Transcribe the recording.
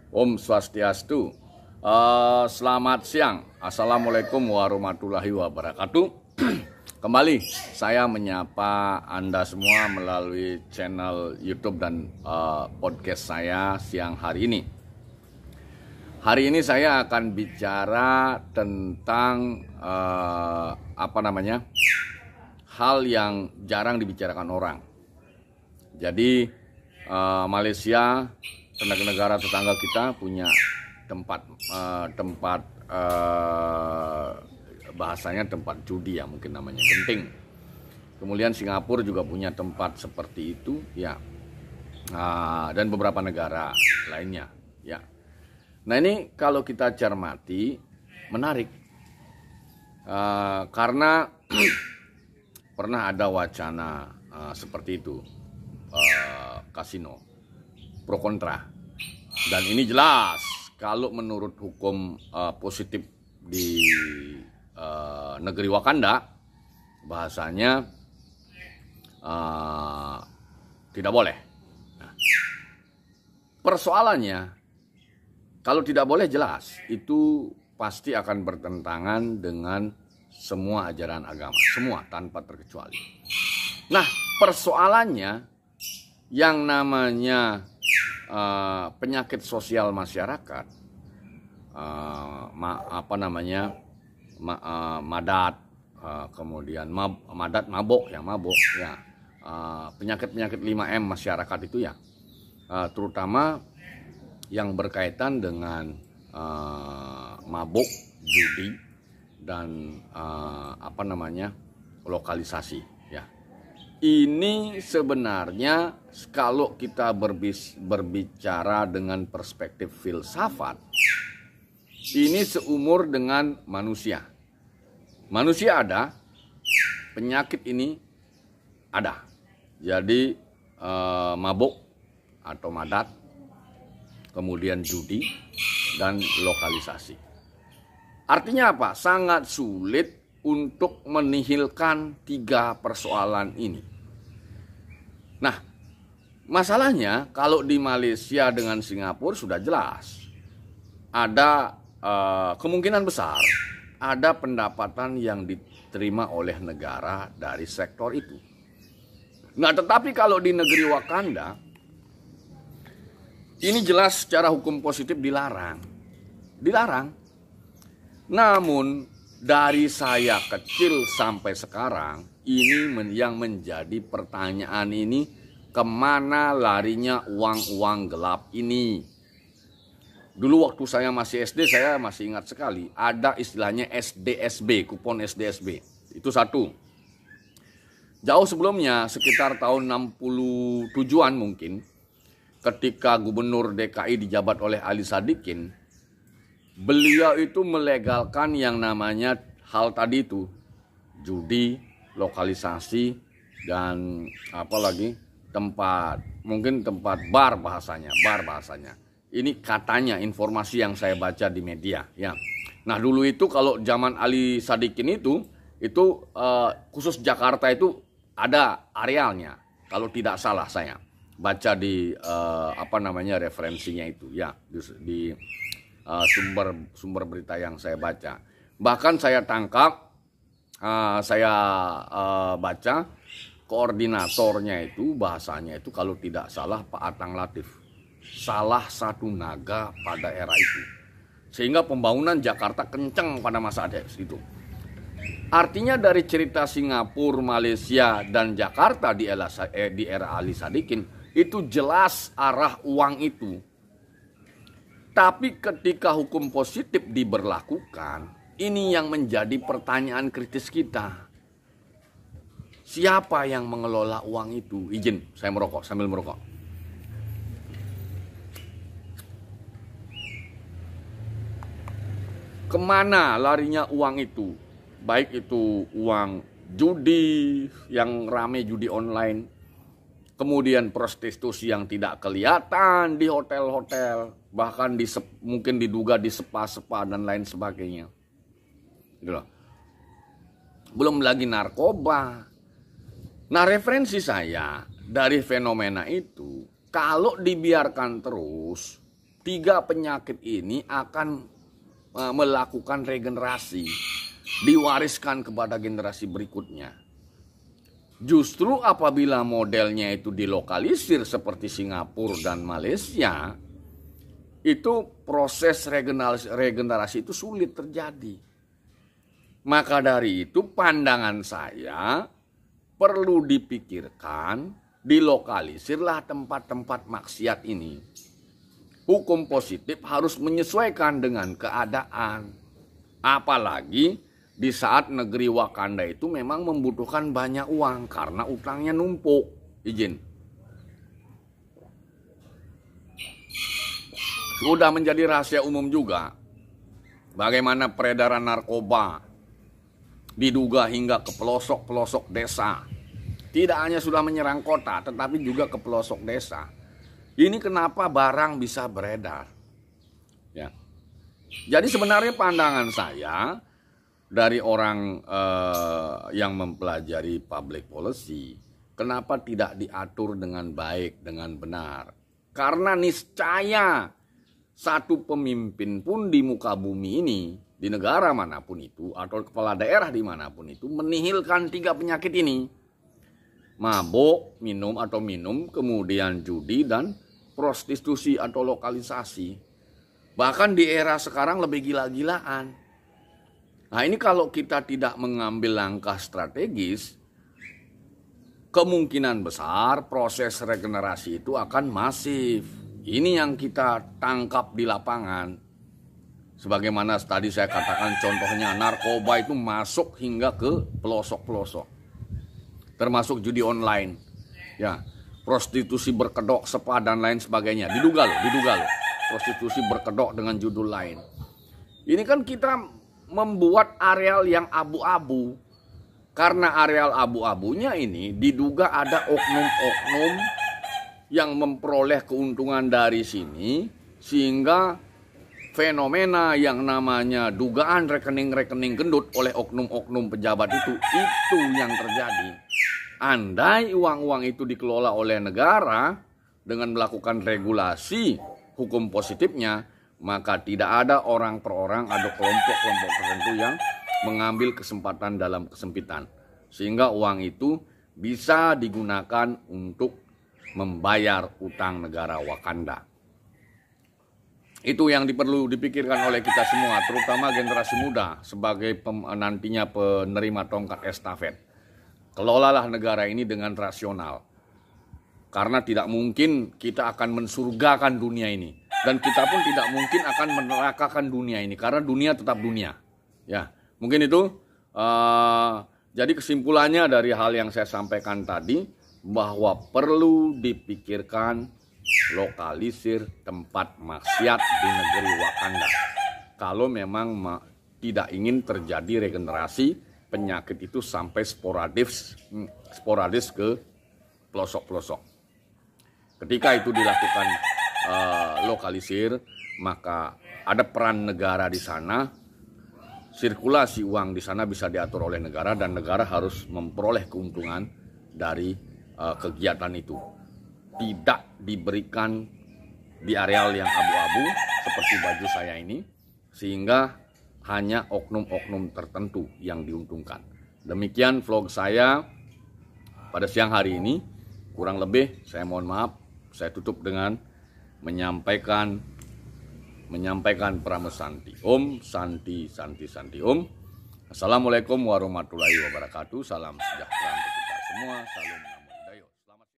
Om Swastiastu. Selamat siang. Assalamualaikum warahmatullahi wabarakatuh. Kembali saya menyapa Anda semua melalui channel YouTube dan podcast saya siang hari ini. Hari ini saya akan bicara tentang hal yang jarang dibicarakan orang. Jadi Malaysia, negara tetangga kita punya tempat bahasanya tempat judi ya, mungkin namanya genting. Kemudian Singapura juga punya tempat seperti itu ya, dan beberapa negara lainnya ya. Nah ini kalau kita cermati menarik, karena pernah ada wacana seperti itu, kasino pro kontra, dan ini jelas kalau menurut hukum positif di negeri Wakanda bahasanya tidak boleh. Nah, persoalannya kalau tidak boleh jelas itu pasti akan bertentangan dengan semua ajaran agama, semua tanpa terkecuali. Nah, persoalannya yang namanya penyakit sosial masyarakat, madat, kemudian mabok ya, penyakit 5M masyarakat itu ya, terutama yang berkaitan dengan mabuk, judi, dan lokalisasi ya. Ini sebenarnya kalau kita berbicara dengan perspektif filsafat, ini seumur dengan manusia. Manusia ada, penyakit ini ada. Jadi mabuk atau madat, kemudian judi, dan lokalisasi. Artinya apa? Sangat sulit untuk menihilkan tiga persoalan ini. Nah, masalahnya kalau di Malaysia dengan Singapura sudah jelas. Ada kemungkinan besar ada pendapatan yang diterima oleh negara dari sektor itu. Nah, tetapi kalau di negeri Wakanda, ini jelas secara hukum positif dilarang. Namun dari saya kecil sampai sekarang, ini yang menjadi pertanyaan ini, kemana larinya uang-uang gelap ini? Dulu waktu saya masih SD, saya masih ingat sekali, ada istilahnya SDSB, kupon SDSB. Itu satu. Jauh sebelumnya, sekitar tahun 67-an mungkin, ketika Gubernur DKI dijabat oleh Ali Sadikin, beliau itu melegalkan yang namanya hal tadi itu, judi, lokalisasi, dan tempat bar bahasanya. Ini katanya informasi yang saya baca di media ya. Nah, dulu itu kalau zaman Ali Sadikin itu khusus Jakarta itu ada arealnya. Kalau tidak salah saya baca di referensinya itu ya, di sumber berita yang saya baca. Bahkan saya tangkap, baca koordinatornya itu, bahasanya itu kalau tidak salah Pak Atang Latif, salah satu naga pada era itu, sehingga pembangunan Jakarta kencang pada masa itu. Artinya dari cerita Singapura, Malaysia, dan Jakarta di era Ali Sadikin itu jelas arah uang itu. Tapi ketika hukum positif diberlakukan, ini yang menjadi pertanyaan kritis kita. Siapa yang mengelola uang itu? Izin, saya merokok sambil merokok. Kemana larinya uang itu? Baik itu uang judi yang rame, judi online, kemudian prostitusi yang tidak kelihatan di hotel-hotel, bahkan mungkin diduga di spa-spa dan lain sebagainya. Gitu loh. Belum lagi narkoba. Nah, referensi saya dari fenomena itu, kalau dibiarkan terus, tiga penyakit ini akan melakukan regenerasi, diwariskan kepada generasi berikutnya. Justru apabila modelnya itu dilokalisir seperti Singapura dan Malaysia, itu proses regenerasi itu sulit terjadi. Maka dari itu pandangan saya perlu dipikirkan, dilokalisirlah tempat-tempat maksiat ini. Hukum positif harus menyesuaikan dengan keadaan. Apalagi di saat negeri Wakanda itu memang membutuhkan banyak uang karena utangnya numpuk. Izin. Sudah menjadi rahasia umum juga bagaimana peredaran narkoba diduga hingga ke pelosok-pelosok desa. Tidak hanya sudah menyerang kota, tetapi juga ke pelosok desa. Ini kenapa barang bisa beredar? Ya. Jadi sebenarnya pandangan saya dari orang yang mempelajari public policy, kenapa tidak diatur dengan baik, dengan benar? Karena niscaya satu pemimpin pun di muka bumi ini, di negara manapun itu, atau kepala daerah dimanapun itu, menihilkan tiga penyakit ini. Mabuk, minum, kemudian judi, dan prostitusi atau lokalisasi. Bahkan di era sekarang lebih gila-gilaan. Nah ini kalau kita tidak mengambil langkah strategis, kemungkinan besar proses regenerasi itu akan masif. Ini yang kita tangkap di lapangan. Sebagaimana tadi saya katakan contohnya narkoba itu masuk hingga ke pelosok-pelosok. Termasuk judi online. Ya, prostitusi berkedok, spa dan lain sebagainya. Diduga loh. Prostitusi berkedok dengan judul lain. Ini kan kita membuat areal yang abu-abu. Karena areal abu-abunya ini diduga ada oknum-oknum yang memperoleh keuntungan dari sini, sehingga fenomena yang namanya dugaan rekening-rekening gendut oleh oknum-oknum pejabat itu yang terjadi. Andai uang-uang itu dikelola oleh negara dengan melakukan regulasi hukum positifnya, maka tidak ada orang per orang, ada kelompok-kelompok tertentu yang mengambil kesempatan dalam kesempitan. Sehingga uang itu bisa digunakan untuk membayar utang negara Wakanda. Itu yang perlu dipikirkan oleh kita semua, terutama generasi muda sebagai nantinya penerima tongkat estafet. Kelolalah negara ini dengan rasional. Karena tidak mungkin kita akan mensurgakan dunia ini. Dan kita pun tidak mungkin akan menerakakan dunia ini. Karena dunia tetap dunia. Ya, mungkin itu. Jadi kesimpulannya dari hal yang saya sampaikan tadi, bahwa perlu dipikirkan lokalisir tempat maksiat di negeri Wakanda. Kalau memang tidak ingin terjadi regenerasi penyakit itu sampai sporadis ke pelosok-pelosok. Ketika itu dilakukan lokalisir, maka ada peran negara di sana. Sirkulasi uang di sana bisa diatur oleh negara dan negara harus memperoleh keuntungan dari kegiatan itu. Tidak diberikan di areal yang abu-abu seperti baju saya ini, sehingga hanya oknum-oknum tertentu yang diuntungkan. Demikian vlog saya pada siang hari ini. Kurang lebih saya mohon maaf, saya tutup dengan menyampaikan pramesanti. Om Santi Santi Santi Om. Assalamualaikum warahmatullahi wabarakatuh. Salam sejahtera untuk kita semua. Salam.